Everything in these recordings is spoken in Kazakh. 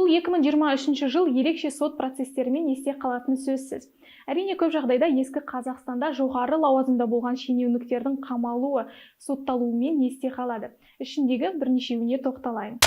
Бұл 2023 жыл ерекше сот процестерімен есте қалатыны сөзсіз. Әрине, көп жағдайда ескі Қазақстанда жоғары лауазымда болған шенеуніктердің қамалуы, сотталуымен есте қалады. Ішіндегі бірнешеуіне тоқталайын.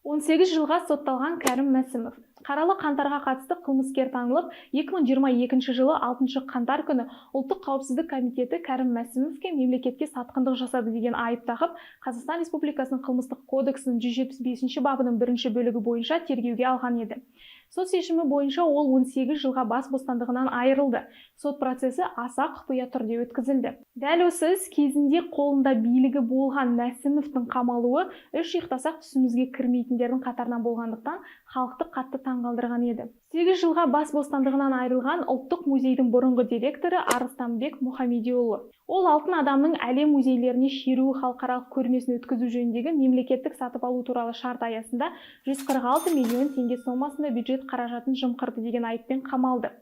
18 жылға сотталған Кәрім Мәсімов. Қаралы қаңтарға қатысты қылмыскер танылып, 2022 жылы 6 қаңтар күні Ұлттық қауіпсіздік комитеті Кәрім Мәсімовке мемлекетке сатқындық жасады деген айып тағып, Қазақстан Республикасының қылмыстық кодексінің 175 бабының 1 бөлігі бойынша тергеуге алған еді. Сот шешімі бойынша ол 18 жылға бас бостандығынан айырылды. Сот процесі аса құпия түрде өткізілді. Дәл осы іс кезінде қолында билігі болған Мәсімовтың қамалуы үш иықтасақ түсімізге кірмейтіндердің қатарынан болғандықтан халықты қатты таңғалдырған еді. 8 жылға бас бостандығынан айырылған Ұлттық музейдің бұрынғы директоры Арыстанбек Мұхамедиұлы. Ол алтын адамның әлем музейлеріне шеруі халықаралық көрмесін өткізу жөніндегі мемлекеттік сатып алу туралы шарт аясында 146 миллион теңге сомасында бюджет қаражатын жымқырды деген айыппен қамалды.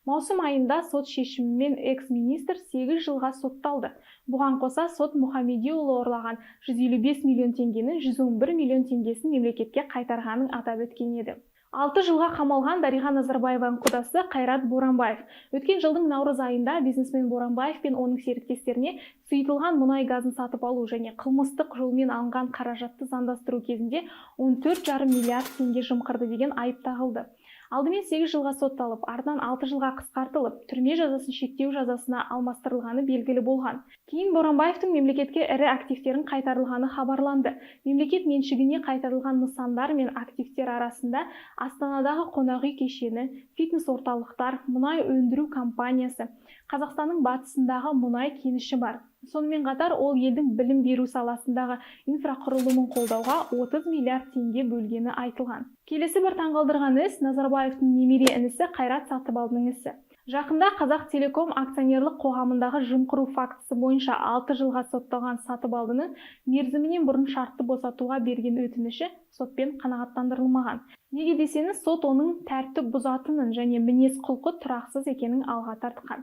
Маусым айында сот шешімімен экс-министр 8 жылға сотталды. Бұған қоса сот Мұхамедиұлы ұрлаған 155 миллион теңгенің 111 миллион теңгесін мемлекетке қайтарғанын атап өткен еді. 6 жылға қамалған Дариға Назарбаеваның құдасы Қайрат Боранбаев. Өткен жылдың наурыз айында бизнесмен Боранбаев пен оның серіктестеріне сұйытылған мұнай газын сатып алу және қылмыстық жолмен алынған қаражатты заңдастыру кезінде 14,5 миллиард теңге жымқырды деген айып тағылды. Алдымен 8 жылға сотталып, артынан 6 жылға қысқартылып, түрме жазасын шектеу жазасына алмастырылғаны белгілі болған. Кейін Боранбаевтың мемлекетке ірі активтерін қайтарылғаны хабарланды. Мемлекет меншігіне қайтарылған нысандар мен активтер арасында Астанадағы қонақ үй кешені, фитнес орталықтар, мұнай өндіру компаниясы, Қазақстанның батысындағы мұнай кеніші бар. Сонымен қатар ол елдің білім беру саласындағы инфрақұрылымын қолдауға 30 миллиард теңге бөлгені айтылған. Келесі бір таңғалдырған іс Назарбаевтың немере інісі Қайрат Сатыбалдың ісі. Жақында Қазақ Телеком акционерлік қоғамындағы жымқыру фактісі бойынша 6 жылға сотталған Сатыбалдының мерзімінен бұрын шартты босатуға берген өтініші сотпен қанағаттандырылмаған. Неге десеңіз, сот оның тәртіп бұзатынын және мінез құлқы тұрақсыз екенін алға тартқан.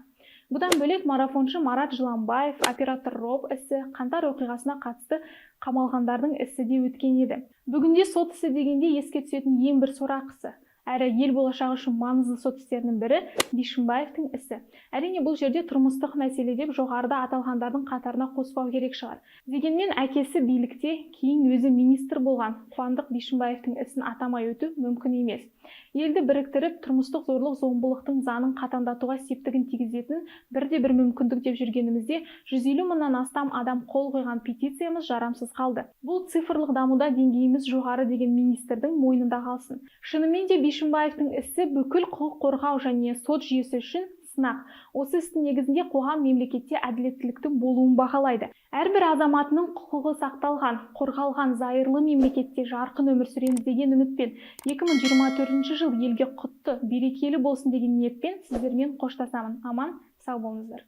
Бұдан бөлек марафоншы Марат Жыланбаев, оператор Роб ісі, қаңтар оқиғасына қатысты қамалғандардың ісі де өткен еді. Бүгінде сот ісі дегенде еске түсетін ең бір сорақысы. Әрі ел болашағы үшін маңызды сот істерінің бірі Бишімбаевтың ісі. Әрине, бұл жерде тұрмыстық мәселе деп жоғарыда аталғандардың қатарына қоспау керек шығар. Дегенмен әкесі билікте, кейін өзі министр болған Қуандық Бишімбаевтың ісін атамай өту мүмкін емес. Елді біріктіріп, тұрмыстық зорлық-зомбылықтың заңын қатаңдатуға септігін тигізетін бірде-бір мүмкіндік деп жүргенімізде 150 мыңнан астам адам қол қойған петициямыз жарамсыз қалды. Бұл цифрлық дамуда деңгейіміз жоғары деген министрдің мойнында қалсын. Шынымен де Бишімбаевтың ісі бүкіл құқық қорғау және сот жүйесі үшін сынақ. Осы істің негізінде қоғам мемлекетте әділеттіліктің болуын бағалайды. Әрбір азаматының құқығы сақталған, қорғалған зайырлы мемлекетте жарқын өмір сүреміз деген үмітпен 2024 жыл елге құтты, берекелі болсын деген ниетпен сіздермен қоштасамын. Аман, сау болыңыздар.